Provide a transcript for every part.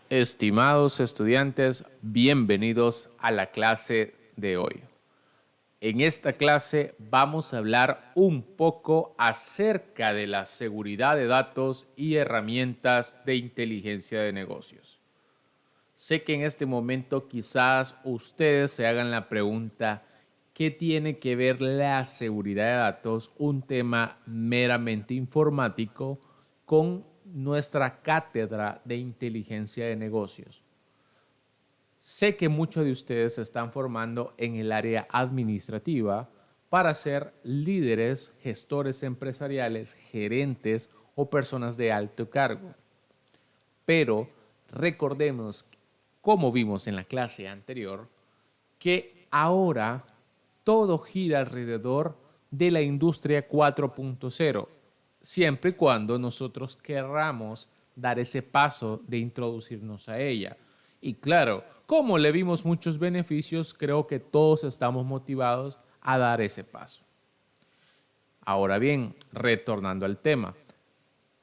Estimados estudiantes, bienvenidos a la clase de hoy. En esta clase vamos a hablar un poco acerca de la seguridad de datos y herramientas de inteligencia de negocios. Sé que en este momento quizás ustedes se hagan la pregunta, ¿qué tiene que ver la seguridad de datos, un tema meramente informático, con nuestra cátedra de inteligencia de negocios? Sé que muchos de ustedes se están formando en el área administrativa para ser líderes, gestores empresariales, gerentes o personas de alto cargo. Pero recordemos, como vimos en la clase anterior, que ahora todo gira alrededor de la industria 4.0, siempre y cuando nosotros querramos dar ese paso de introducirnos a ella. Y claro, como le vimos muchos beneficios, creo que todos estamos motivados a dar ese paso. Ahora bien, retornando al tema,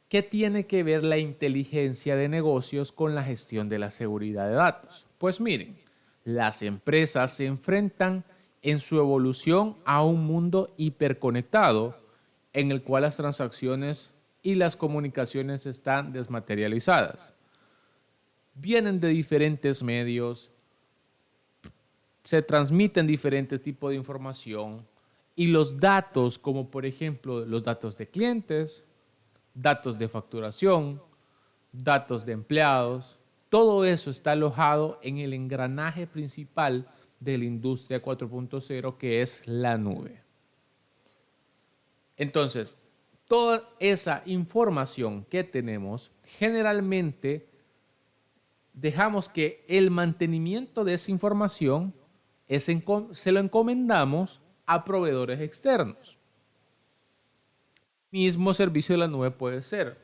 ¿qué tiene que ver la inteligencia de negocios con la gestión de la seguridad de datos? Pues miren, las empresas se enfrentan en su evolución a un mundo hiperconectado en el cual las transacciones y las comunicaciones están desmaterializadas. Vienen de diferentes medios, se transmiten diferentes tipos de información y los datos, como por ejemplo los datos de clientes, datos de facturación, datos de empleados, todo eso está alojado en el engranaje principal de la industria 4.0 que es la nube. Entonces, toda esa información que tenemos, generalmente dejamos que el mantenimiento de esa información se lo encomendamos a proveedores externos. Mismo servicio de la nube puede ser.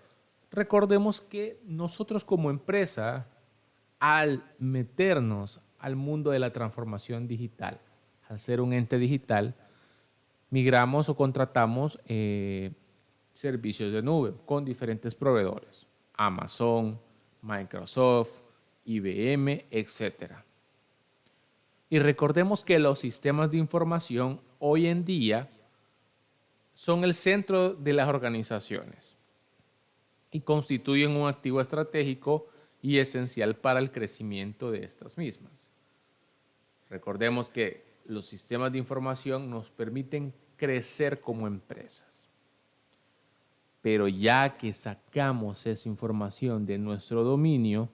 Recordemos que nosotros como empresa, al meternos al mundo de la transformación digital, al ser un ente digital, migramos o contratamos servicios de nube con diferentes proveedores. Amazon, Microsoft, IBM, etcétera. Y recordemos que los sistemas de información hoy en día son el centro de las organizaciones y constituyen un activo estratégico y esencial para el crecimiento de estas mismas. Recordemos que los sistemas de información nos permiten crecer como empresas. Pero ya que sacamos esa información de nuestro dominio,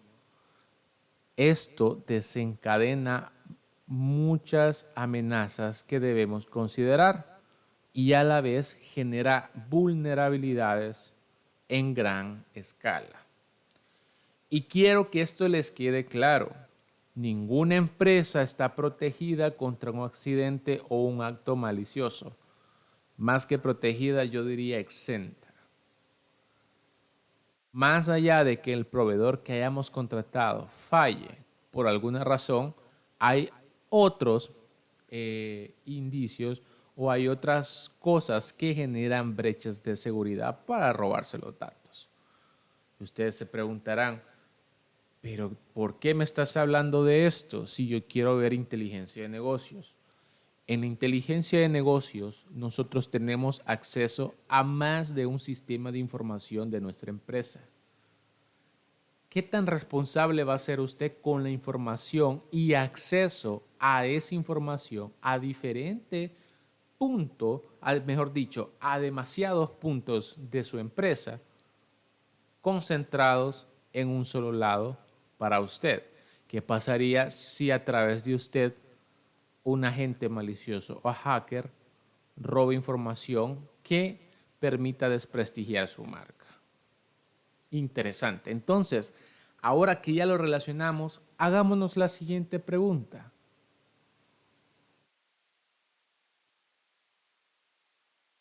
esto desencadena muchas amenazas que debemos considerar y a la vez genera vulnerabilidades en gran escala. Y quiero que esto les quede claro. Ninguna empresa está protegida contra un accidente o un acto malicioso. Más que protegida, yo diría exenta. Más allá de que el proveedor que hayamos contratado falle por alguna razón, hay otros indicios o hay otras cosas que generan brechas de seguridad para robarse los datos. Ustedes se preguntarán, pero ¿por qué me estás hablando de esto si yo quiero ver inteligencia de negocios? En la inteligencia de negocios, nosotros tenemos acceso a más de un sistema de información de nuestra empresa. ¿Qué tan responsable va a ser usted con la información y acceso a esa información a diferentes puntos, mejor dicho, a demasiados puntos de su empresa concentrados en un solo lado para usted? ¿Qué pasaría si a través de usted un agente malicioso o hacker roba información que permita desprestigiar su marca? Interesante. Entonces, ahora que ya lo relacionamos, hagámonos la siguiente pregunta.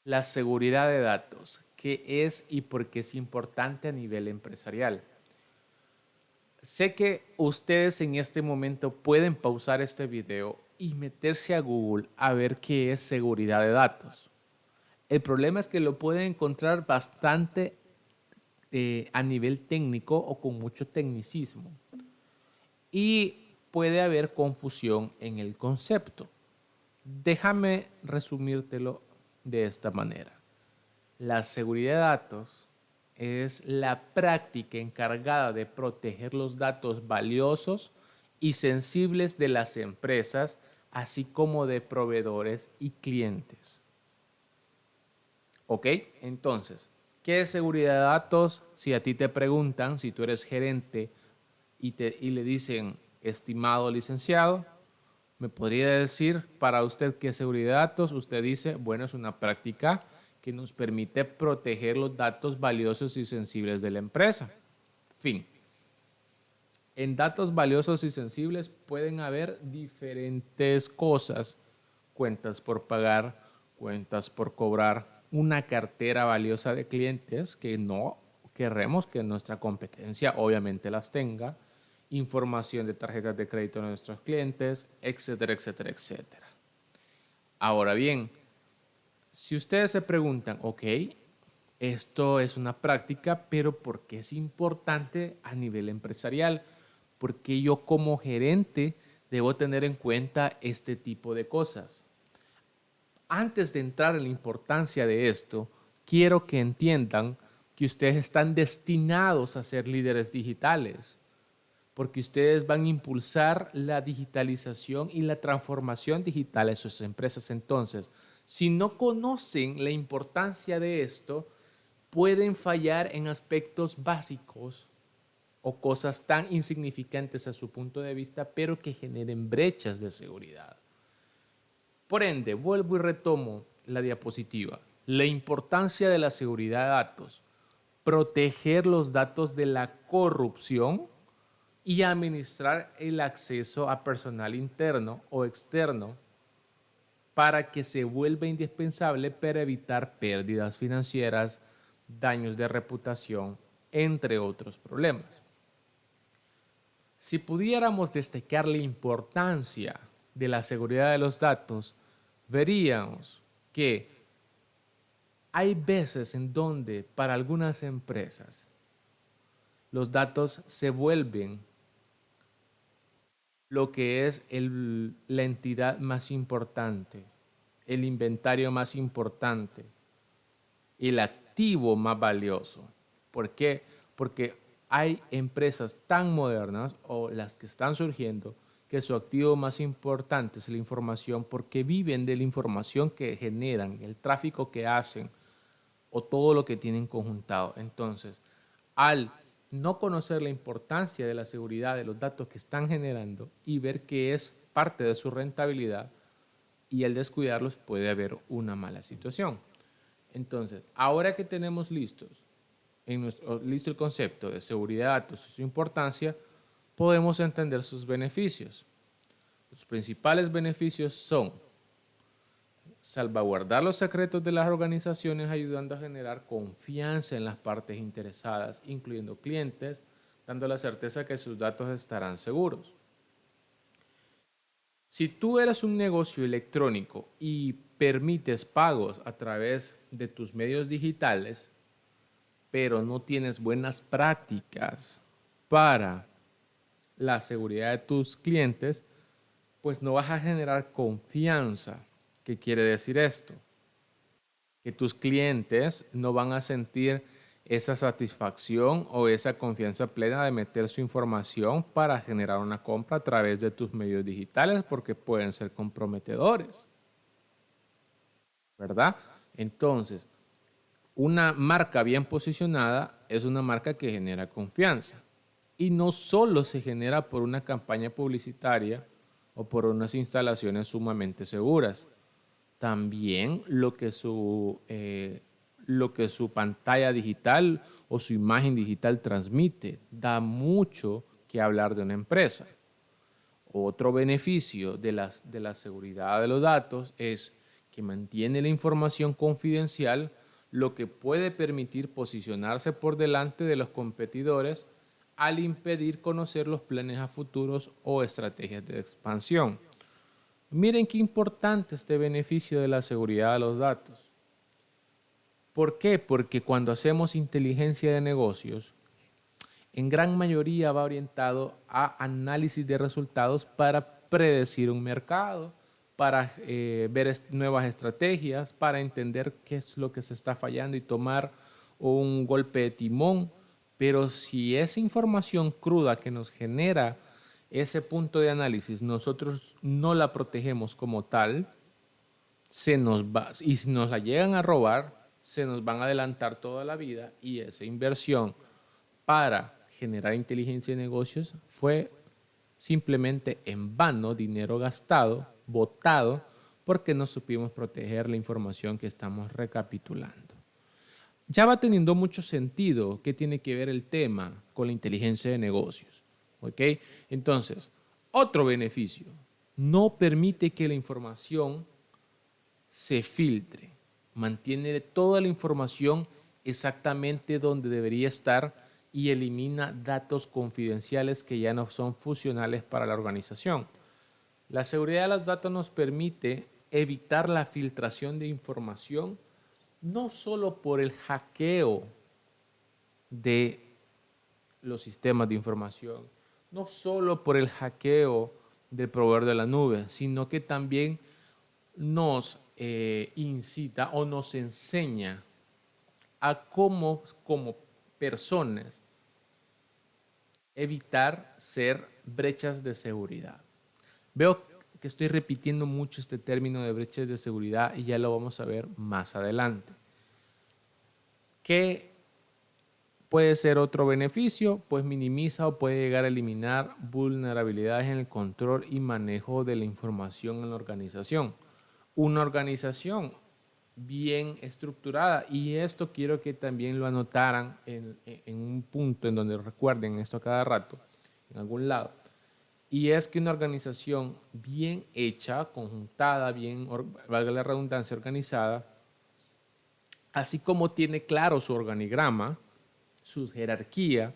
La seguridad de datos, ¿qué es y por qué es importante a nivel empresarial? Sé que ustedes en este momento pueden pausar este video y meterse a Google a ver qué es seguridad de datos. El problema es que lo pueden encontrar bastante a nivel técnico o con mucho tecnicismo. y puede haber confusión en el concepto. Déjame resumírtelo de esta manera. La seguridad de datos es la práctica encargada de proteger los datos valiosos y sensibles de las empresas, así como de proveedores y clientes. ¿Ok? Entonces, ¿qué es seguridad de datos? Si a ti te preguntan, si tú eres gerente y le dicen, estimado licenciado, ¿me podría decir para usted qué es seguridad de datos? Usted dice, bueno, es una práctica que nos permite proteger los datos valiosos y sensibles de la empresa. Fin. En datos valiosos y sensibles pueden haber diferentes cosas, cuentas por pagar, cuentas por cobrar, una cartera valiosa de clientes que no queremos que nuestra competencia obviamente las tenga, información de tarjetas de crédito de nuestros clientes, etcétera, etcétera, etcétera. Ahora bien, si ustedes se preguntan, ok, esto es una práctica, pero ¿por qué es importante a nivel empresarial? Porque yo como gerente debo tener en cuenta este tipo de cosas. Antes de entrar en la importancia de esto, quiero que entiendan que ustedes están destinados a ser líderes digitales, porque ustedes van a impulsar la digitalización y la transformación digital de sus empresas. Entonces, si no conocen la importancia de esto, pueden fallar en aspectos básicos o cosas tan insignificantes a su punto de vista, pero que generen brechas de seguridad. Por ende, vuelvo y retomo la diapositiva. La importancia de la seguridad de datos, proteger los datos de la corrupción y administrar el acceso a personal interno o externo para que se vuelva indispensable para evitar pérdidas financieras, daños de reputación, entre otros problemas. Si pudiéramos destacar la importancia de la seguridad de los datos, veríamos que hay veces en donde para algunas empresas los datos se vuelven lo que es la entidad más importante, el inventario más importante, el activo más valioso. ¿Por qué? Porque hay empresas tan modernas o las que están surgiendo que su activo más importante es la información porque viven de la información que generan, el tráfico que hacen o todo lo que tienen conjuntado. Entonces, al no conocer la importancia de la seguridad de los datos que están generando y ver que es parte de su rentabilidad y al descuidarlos puede haber una mala situación. Entonces, ahora que tenemos listo el concepto de seguridad de datos y su importancia, podemos entender sus beneficios. Los principales beneficios son salvaguardar los secretos de las organizaciones ayudando a generar confianza en las partes interesadas, incluyendo clientes, dando la certeza que sus datos estarán seguros. Si tú eres un negocio electrónico y permites pagos a través de tus medios digitales, pero no tienes buenas prácticas para la seguridad de tus clientes, pues no vas a generar confianza. ¿Qué quiere decir esto? Que tus clientes no van a sentir esa satisfacción o esa confianza plena de meter su información para generar una compra a través de tus medios digitales porque pueden ser comprometedores, ¿verdad? Entonces, una marca bien posicionada es una marca que genera confianza y no solo se genera por una campaña publicitaria o por unas instalaciones sumamente seguras, también lo que su pantalla digital o su imagen digital transmite. Da mucho que hablar de una empresa. Otro beneficio de la seguridad de los datos es que mantiene la información confidencial, lo que puede permitir posicionarse por delante de los competidores al impedir conocer los planes a futuros o estrategias de expansión. Miren qué importante este beneficio de la seguridad de los datos. ¿Por qué? Porque cuando hacemos inteligencia de negocios, en gran mayoría va orientado a análisis de resultados para predecir un mercado, para ver nuevas estrategias, para entender qué es lo que se está fallando y tomar un golpe de timón. Pero si esa información cruda que nos genera ese punto de análisis nosotros no la protegemos como tal, se nos va, y si nos la llegan a robar, se nos van a adelantar toda la vida y esa inversión para generar inteligencia de negocios fue simplemente en vano, dinero gastado, botado, porque no supimos proteger la información que estamos recapitulando. Ya va teniendo mucho sentido qué tiene que ver el tema con la inteligencia de negocios. ¿Ok? Entonces, otro beneficio, no permite que la información se filtre, mantiene toda la información exactamente donde debería estar y elimina datos confidenciales que ya no son funcionales para la organización. La seguridad de los datos nos permite evitar la filtración de información no solo por el hackeo de los sistemas de información, no solo por el hackeo del proveedor de la nube, sino que también nos incita o nos enseña a cómo como personas evitar ser brechas de seguridad. Veo que estoy repitiendo mucho este término de brechas de seguridad y ya lo vamos a ver más adelante. ¿Qué puede ser otro beneficio? Pues minimiza o puede llegar a eliminar vulnerabilidades en el control y manejo de la información en la organización. Una organización bien estructurada, y esto quiero que también lo anotaran en un punto en donde recuerden esto a cada rato, en algún lado, y es que una organización bien hecha, conjuntada, bien, valga la redundancia, organizada, así como tiene claro su organigrama, su jerarquía,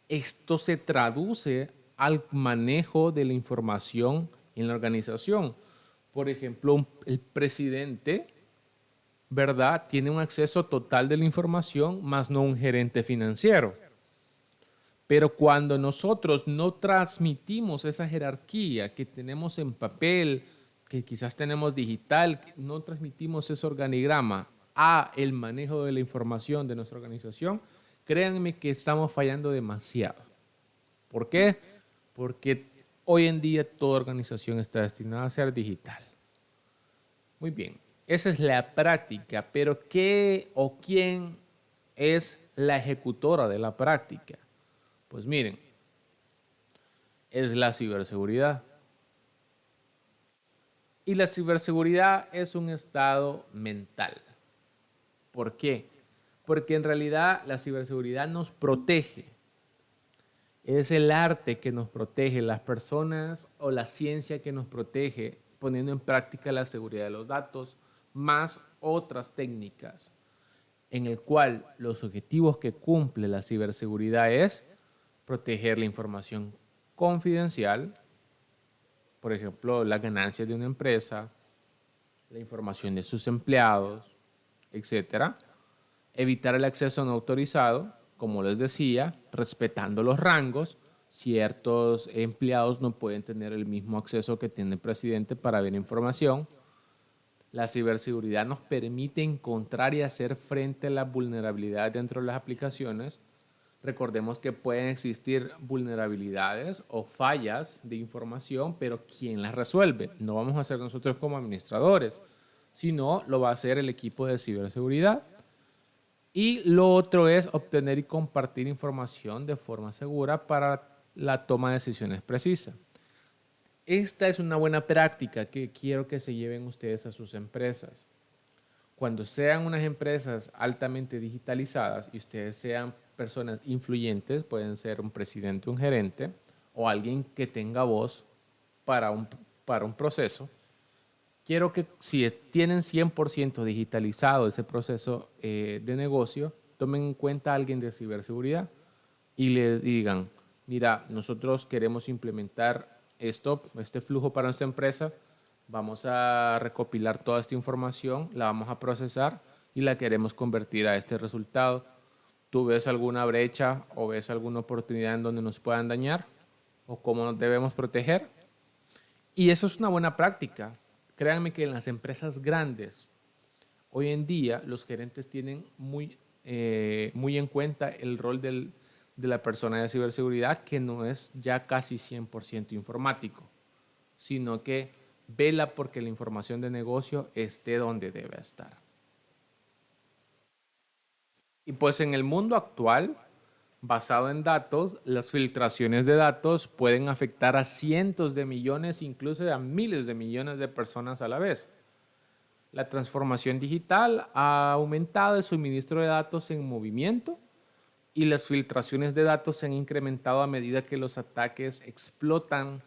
esto se traduce al manejo de la información en la organización. Por ejemplo, el presidente, ¿verdad?, tiene un acceso total de la información, más no un gerente financiero. Pero cuando nosotros no transmitimos esa jerarquía que tenemos en papel, que quizás tenemos digital, no transmitimos ese organigrama a el manejo de la información de nuestra organización, créanme que estamos fallando demasiado. ¿Por qué? Porque hoy en día toda organización está destinada a ser digital. Muy bien, esa es la práctica, pero ¿qué o quién es la ejecutora de la práctica? Pues miren, es la ciberseguridad. Y la ciberseguridad es un estado mental. ¿Por qué? Porque en realidad la ciberseguridad nos protege. Es el arte que nos protege, las personas o la ciencia que nos protege, poniendo en práctica la seguridad de los datos, más otras técnicas, en el cual los objetivos que cumple la ciberseguridad es proteger la información confidencial, por ejemplo, las ganancias de una empresa, la información de sus empleados, etcétera. Evitar el acceso no autorizado, como les decía, respetando los rangos. Ciertos empleados no pueden tener el mismo acceso que tiene el presidente para ver información. La ciberseguridad nos permite encontrar y hacer frente a las vulnerabilidades dentro de las aplicaciones. Recordemos que pueden existir vulnerabilidades o fallas de información, pero ¿quién las resuelve? No vamos a hacer nosotros como administradores, sino lo va a hacer el equipo de ciberseguridad. Y lo otro es obtener y compartir información de forma segura para la toma de decisiones precisas. Esta es una buena práctica que quiero que se lleven ustedes a sus empresas. Cuando sean unas empresas altamente digitalizadas y ustedes sean personas influyentes, pueden ser un presidente, un gerente o alguien que tenga voz para un proceso, quiero que si tienen 100% digitalizado ese proceso de negocio, tomen en cuenta a alguien de ciberseguridad y le digan, mira, nosotros queremos implementar este flujo para nuestra empresa, vamos a recopilar toda esta información, la vamos a procesar y la queremos convertir a este resultado. ¿Tú ves alguna brecha o ves alguna oportunidad en donde nos puedan dañar? ¿O cómo nos debemos proteger? Y eso es una buena práctica. Créanme que en las empresas grandes, hoy en día, los gerentes tienen muy en cuenta el rol de la persona de ciberseguridad, que no es ya casi 100% informático, sino que vela porque la información de negocio esté donde debe estar. Y pues en el mundo actual, basado en datos, las filtraciones de datos pueden afectar a cientos de millones, incluso a miles de millones de personas a la vez. La transformación digital ha aumentado el suministro de datos en movimiento y las filtraciones de datos se han incrementado a medida que los ataques explotan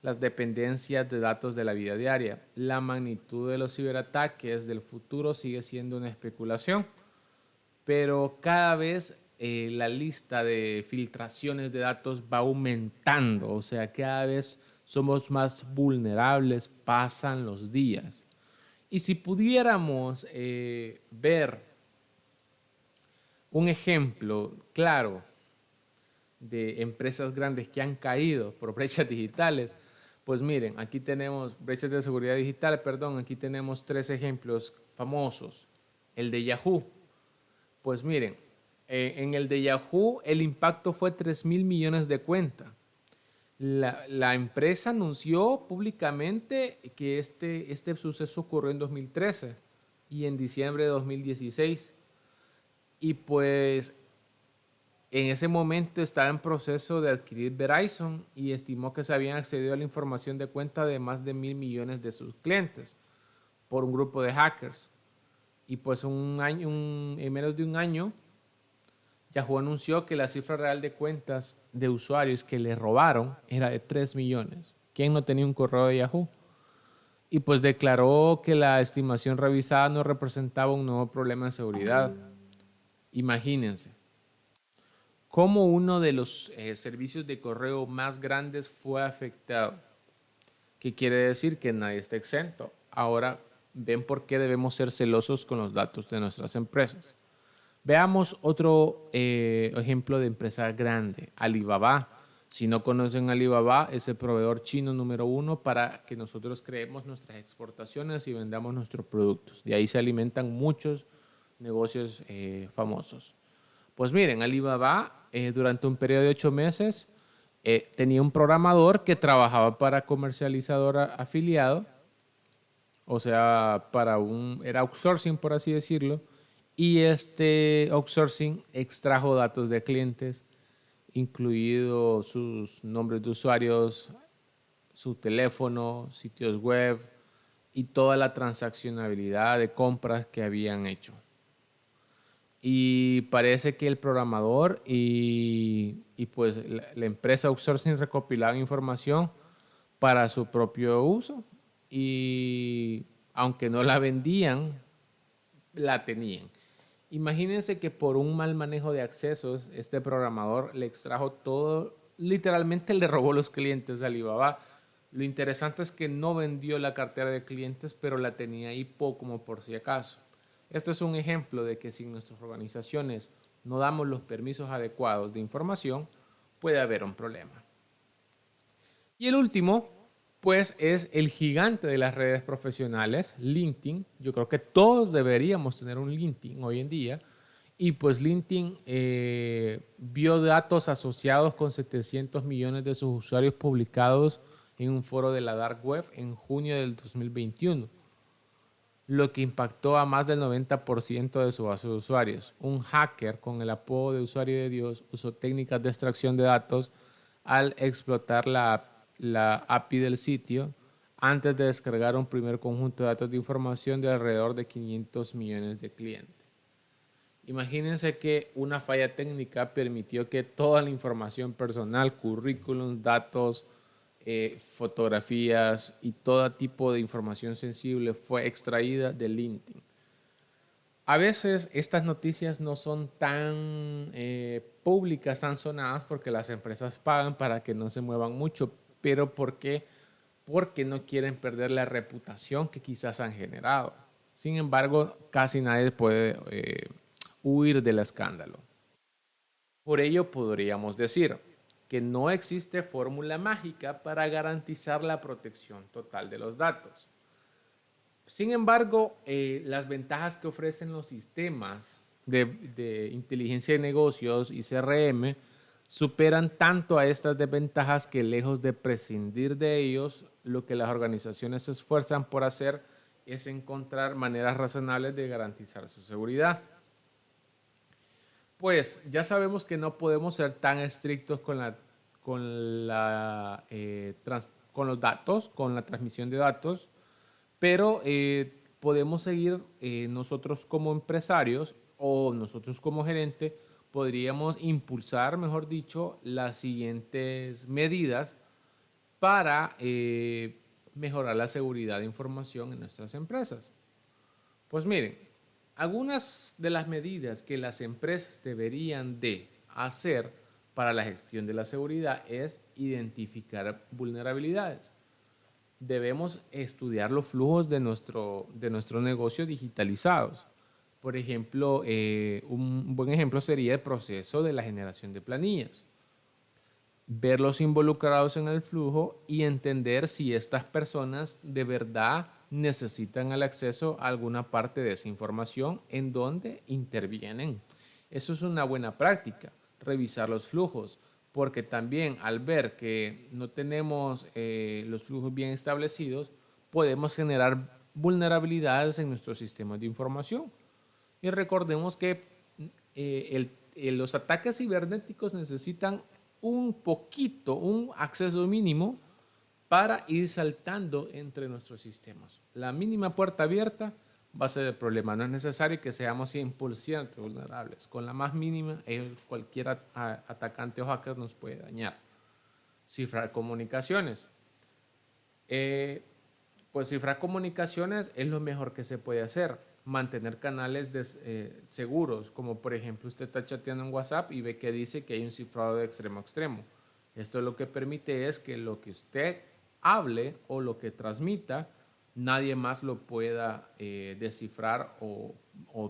las dependencias de datos de la vida diaria. La magnitud de los ciberataques del futuro sigue siendo una especulación, pero cada vez la lista de filtraciones de datos va aumentando, o sea, cada vez somos más vulnerables, pasan los días. Y si pudiéramos ver un ejemplo claro de empresas grandes que han caído por brechas digitales, pues miren, aquí tenemos brechas de seguridad digital, perdón, aquí tenemos tres ejemplos famosos. El de Yahoo. Pues miren, en el de Yahoo el impacto fue 3.000 millones de cuentas. La empresa anunció públicamente que este suceso ocurrió en 2013 y en diciembre de 2016. Y pues en ese momento estaba en proceso de adquirir Verizon y estimó que se habían accedido a la información de cuenta de más de 1.000 millones de sus clientes por un grupo de hackers. Y pues en menos de un año, Yahoo anunció que la cifra real de cuentas de usuarios que le robaron era de 3 millones. ¿Quién no tenía un correo de Yahoo? Y pues declaró que la estimación revisada no representaba un nuevo problema de seguridad. Imagínense cómo uno de los servicios de correo más grandes fue afectado. ¿Qué quiere decir? Que nadie está exento. Ahora ven por qué debemos ser celosos con los datos de nuestras empresas. Veamos otro ejemplo de empresa grande, Alibaba. Si no conocen Alibaba, es el proveedor chino número uno para que nosotros creemos nuestras exportaciones y vendamos nuestros productos. De ahí se alimentan muchos negocios famosos. Pues miren, Alibaba durante un periodo de 8 meses tenía un programador que trabajaba para comercializador afiliado, o sea, era outsourcing por así decirlo, y este outsourcing extrajo datos de clientes, incluidos sus nombres de usuarios, su teléfono, sitios web y toda la transaccionabilidad de compras que habían hecho. Y parece que el programador y pues la empresa outsourcing recopilaban información para su propio uso y aunque no la vendían, la tenían. Imagínense que por un mal manejo de accesos, este programador le extrajo todo, literalmente le robó los clientes a Alibaba. Lo interesante es que no vendió la cartera de clientes, pero la tenía ahí como por si acaso. Esto es un ejemplo de que si en nuestras organizaciones no damos los permisos adecuados de información, puede haber un problema. Y el último, pues, es el gigante de las redes profesionales, LinkedIn. Yo creo que todos deberíamos tener un LinkedIn hoy en día. Y pues LinkedIn vio datos asociados con 700 millones de sus usuarios publicados en un foro de la Dark Web en junio del 2021, lo que impactó a más del 90% de su base de usuarios. Un hacker con el apodo de usuario de Dios usó técnicas de extracción de datos al explotar la API del sitio antes de descargar un primer conjunto de datos de información de alrededor de 500 millones de clientes. Imagínense que una falla técnica permitió que toda la información personal, currículums, datos, fotografías y todo tipo de información sensible fue extraída de LinkedIn. A veces estas noticias no son tan públicas, tan sonadas porque las empresas pagan para que no se muevan mucho, pero ¿por qué? Porque no quieren perder la reputación que quizás han generado. Sin embargo, casi nadie puede huir del escándalo. Por ello podríamos decir que no existe fórmula mágica para garantizar la protección total de los datos. Sin embargo, las ventajas que ofrecen los sistemas de inteligencia de negocios y CRM superan tanto a estas desventajas que lejos de prescindir de ellos, lo que las organizaciones se esfuerzan por hacer es encontrar maneras razonables de garantizar su seguridad. Pues ya sabemos que no podemos ser tan estrictos con los datos, con la transmisión de datos, pero podemos seguir nosotros como empresarios o nosotros como gerente, podríamos impulsar, mejor dicho, las siguientes medidas para mejorar la seguridad de información en nuestras empresas. Pues miren, algunas de las medidas que las empresas deberían de hacer para la gestión de la seguridad es identificar vulnerabilidades. Debemos estudiar los flujos de nuestro negocio digitalizados. Por ejemplo, un buen ejemplo sería el proceso de la generación de planillas. Verlos involucrados en el flujo y entender si estas personas de verdad necesitan el acceso a alguna parte de esa información en donde intervienen. Eso es una buena práctica, revisar los flujos, porque también al ver que no tenemos los flujos bien establecidos, podemos generar vulnerabilidades en nuestros sistemas de información. Y recordemos que los ataques cibernéticos necesitan un acceso mínimo para ir saltando entre nuestros sistemas. La mínima puerta abierta va a ser el problema. No es necesario que seamos 100% vulnerables. Con la más mínima, cualquier atacante o hacker nos puede dañar. Cifrar comunicaciones. Pues cifrar comunicaciones es lo mejor que se puede hacer. Mantener canales seguros, como por ejemplo usted está chateando en WhatsApp y ve que dice que hay un cifrado de extremo a extremo. Esto lo que permite es que lo que usted hable o lo que transmita, nadie más lo pueda descifrar o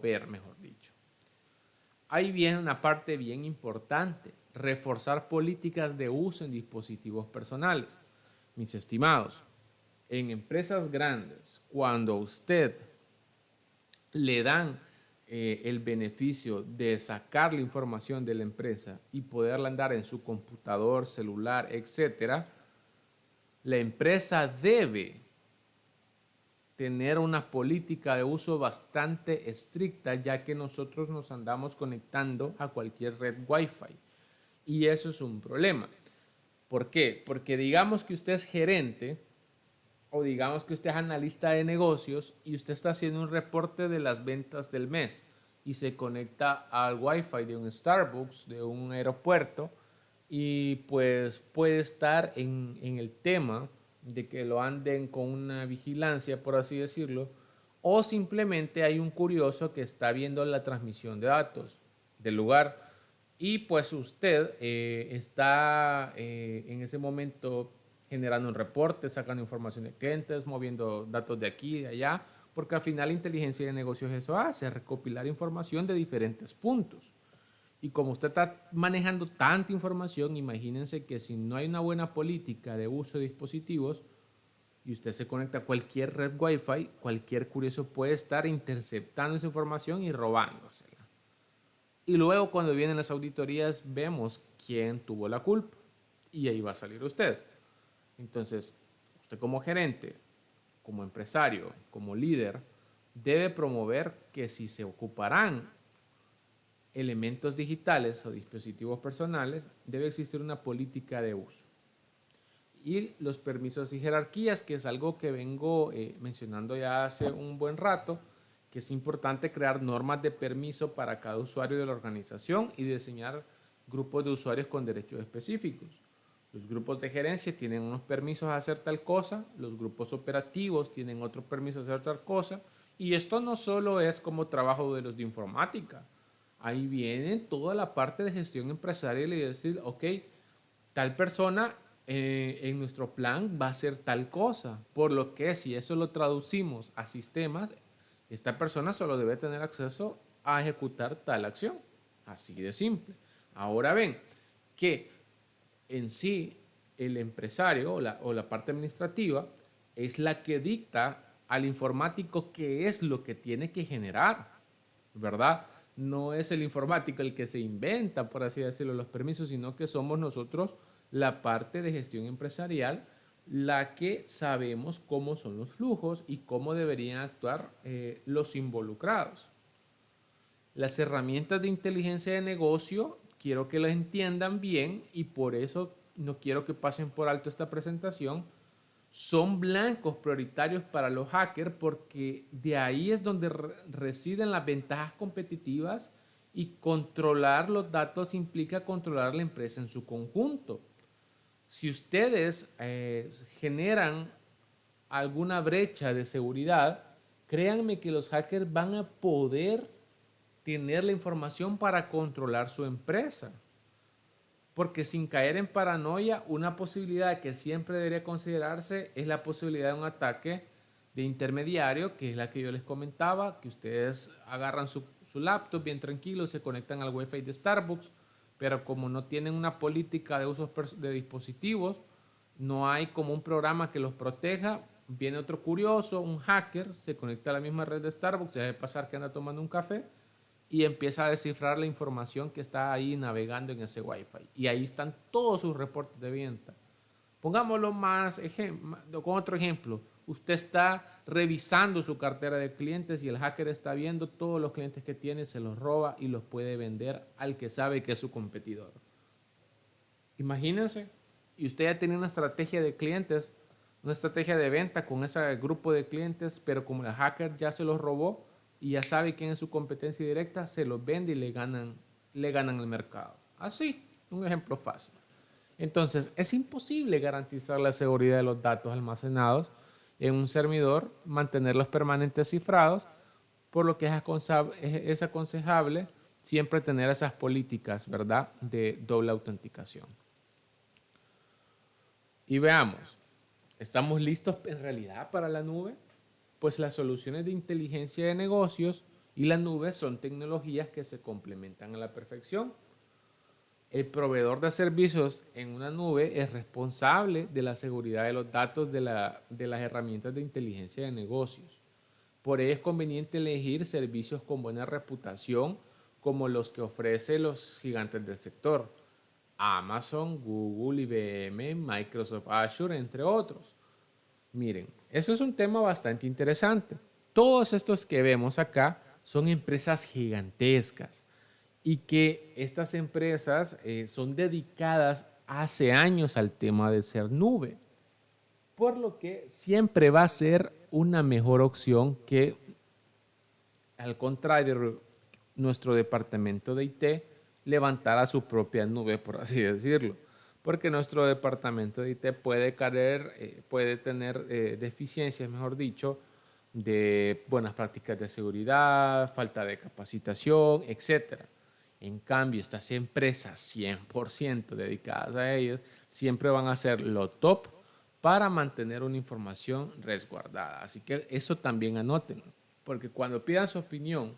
ver, mejor dicho. Ahí viene una parte bien importante, reforzar políticas de uso en dispositivos personales. Mis estimados, en empresas grandes, cuando usted le dan el beneficio de sacar la información de la empresa y poderla andar en su computador, celular, etcétera, la empresa debe tener una política de uso bastante estricta, ya que nosotros nos andamos conectando a cualquier red Wi-Fi. Y eso es un problema. ¿Por qué? Porque digamos que usted es gerente o digamos que usted es analista de negocios y usted está haciendo un reporte de las ventas del mes y se conecta al Wi-Fi de un Starbucks, de un aeropuerto, y pues puede estar en el tema de que lo anden con una vigilancia, por así decirlo, o simplemente hay un curioso que está viendo la transmisión de datos del lugar y pues usted está en ese momento generando un reporte, sacando información de clientes, moviendo datos de aquí y de allá, porque al final la inteligencia de negocios eso hace, recopilar información de diferentes puntos. Y como usted está manejando tanta información, imagínense que si no hay una buena política de uso de dispositivos y usted se conecta a cualquier red Wi-Fi, cualquier curioso puede estar interceptando esa información y robándosela. Y luego cuando vienen las auditorías vemos quién tuvo la culpa y ahí va a salir usted. Entonces, usted como gerente, como empresario, como líder, debe promover que si se ocuparán elementos digitales o dispositivos personales, debe existir una política de uso. Y los permisos y jerarquías, que es algo que vengo mencionando ya hace un buen rato, que es importante crear normas de permiso para cada usuario de la organización y diseñar grupos de usuarios con derechos específicos. Los grupos de gerencia tienen unos permisos a hacer tal cosa, los grupos operativos tienen otros permisos a hacer tal cosa, y esto no solo es como trabajo de los de informática, ahí viene toda la parte de gestión empresarial y decir, ok, tal persona en nuestro plan va a hacer tal cosa, por lo que si eso lo traducimos a sistemas, esta persona solo debe tener acceso a ejecutar tal acción, así de simple. Ahora ven que en sí el empresario o la parte administrativa es la que dicta al informático qué es lo que tiene que generar, ¿verdad? No es el informático el que se inventa, por así decirlo, los permisos, sino que somos nosotros la parte de gestión empresarial la que sabemos cómo son los flujos y cómo deberían actuar los involucrados. Las herramientas de inteligencia de negocio quiero que las entiendan bien y por eso no quiero que pasen por alto esta presentación. Son blancos prioritarios para los hackers porque de ahí es donde residen las ventajas competitivas y controlar los datos implica controlar la empresa en su conjunto. Si ustedes generan alguna brecha de seguridad, créanme que los hackers van a poder tener la información para controlar su empresa. Porque sin caer en paranoia, una posibilidad que siempre debería considerarse es la posibilidad de un ataque de intermediario, que es la que yo les comentaba, que ustedes agarran su laptop bien tranquilo, se conectan al Wi-Fi de Starbucks, pero como no tienen una política de usos de dispositivos, no hay como un programa que los proteja, viene otro curioso, un hacker, se conecta a la misma red de Starbucks, se debe pasar que anda tomando un café y empieza a descifrar la información que está ahí navegando en ese Wi-Fi. Y ahí están todos sus reportes de venta. Pongámoslo con otro ejemplo. Usted está revisando su cartera de clientes y el hacker está viendo todos los clientes que tiene, se los roba y los puede vender al que sabe que es su competidor. Imagínense, y usted ya tenía una estrategia de clientes, una estrategia de venta con ese grupo de clientes, pero como el hacker ya se los robó y ya sabe quién es su competencia directa, se los vende y le ganan el mercado. Así, un ejemplo fácil. Entonces, es imposible garantizar la seguridad de los datos almacenados en un servidor, mantenerlos permanentes cifrados, por lo que es aconsejable siempre tener esas políticas, ¿verdad?, de doble autenticación. Y veamos, ¿estamos listos en realidad para la nube? Pues las soluciones de inteligencia de negocios y la nube son tecnologías que se complementan a la perfección. El proveedor de servicios en una nube es responsable de la seguridad de los datos de las herramientas de inteligencia de negocios. Por ello es conveniente elegir servicios con buena reputación como los que ofrecen los gigantes del sector. Amazon, Google, IBM, Microsoft Azure, entre otros. Miren, eso es un tema bastante interesante. Todos estos que vemos acá son empresas gigantescas y que estas empresas son dedicadas hace años al tema de ser nube, por lo que siempre va a ser una mejor opción que, al contrario, nuestro departamento de IT levantara su propia nube, por así decirlo, porque nuestro departamento de IT puede tener deficiencias, mejor dicho, de buenas prácticas de seguridad, falta de capacitación, etcétera. En cambio, estas empresas 100% dedicadas a ellos siempre van a ser lo top para mantener una información resguardada. Así que eso también anoten, porque cuando pidan su opinión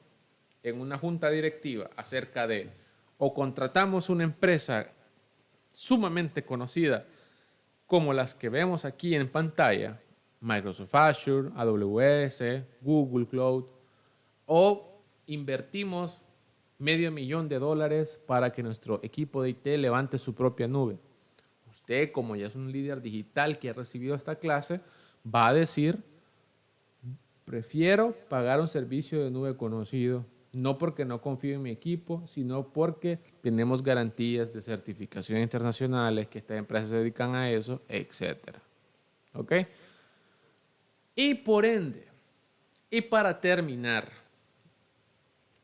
en una junta directiva acerca de o contratamos una empresa sumamente conocida como las que vemos aquí en pantalla, Microsoft Azure, AWS, Google Cloud, o invertimos $500,000 para que nuestro equipo de IT levante su propia nube. Usted, como ya es un líder digital que ha recibido esta clase, va a decir, prefiero pagar un servicio de nube conocido, no porque no confío en mi equipo, sino porque tenemos garantías de certificación internacionales, que estas empresas se dedican a eso, etc. ¿Ok? Y por ende, y para terminar,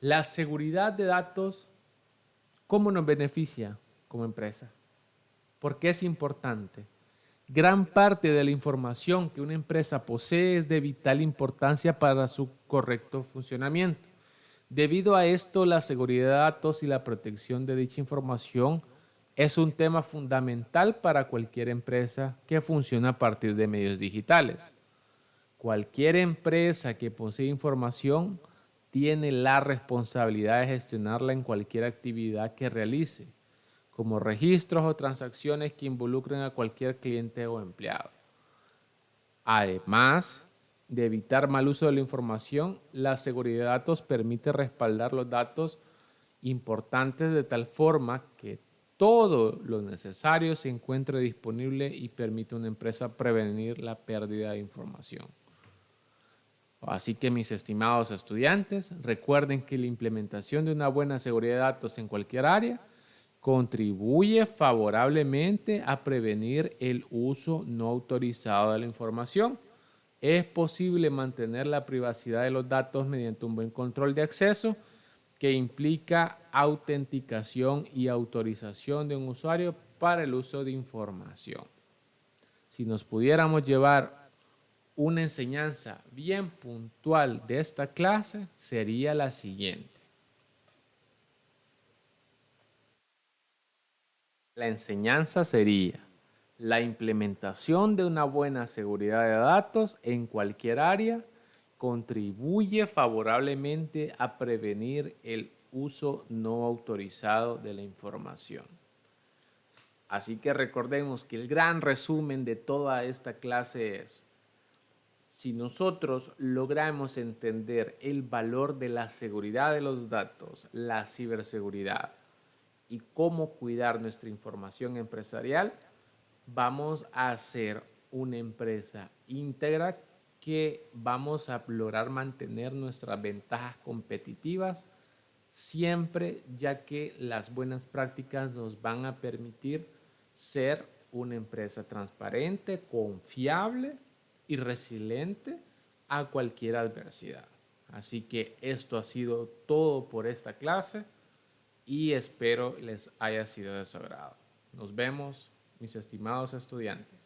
la seguridad de datos, ¿cómo nos beneficia como empresa? ¿Por qué es importante? Gran parte de la información que una empresa posee es de vital importancia para su correcto funcionamiento. Debido a esto, la seguridad de datos y la protección de dicha información es un tema fundamental para cualquier empresa que funcione a partir de medios digitales. Cualquier empresa que posee información tiene la responsabilidad de gestionarla en cualquier actividad que realice. como registros o transacciones que involucren a cualquier cliente o empleado. Además de evitar mal uso de la información, la seguridad de datos permite respaldar los datos importantes de tal forma que todo lo necesario se encuentre disponible y permite a una empresa prevenir la pérdida de información. Así que, mis estimados estudiantes, recuerden que la implementación de una buena seguridad de datos en cualquier área contribuye favorablemente a prevenir el uso no autorizado de la información. Es posible mantener la privacidad de los datos mediante un buen control de acceso que implica autenticación y autorización de un usuario para el uso de información. Si nos pudiéramos llevar una enseñanza bien puntual de esta clase, sería la siguiente. La enseñanza sería: la implementación de una buena seguridad de datos en cualquier área contribuye favorablemente a prevenir el uso no autorizado de la información. Así que recordemos que el gran resumen de toda esta clase es: si nosotros logramos entender el valor de la seguridad de los datos, la ciberseguridad y cómo cuidar nuestra información empresarial, vamos a ser una empresa íntegra que vamos a lograr mantener nuestras ventajas competitivas siempre, ya que las buenas prácticas nos van a permitir ser una empresa transparente, confiable y resiliente a cualquier adversidad. Así que esto ha sido todo por esta clase y espero les haya sido de su agrado. Nos vemos, mis estimados estudiantes.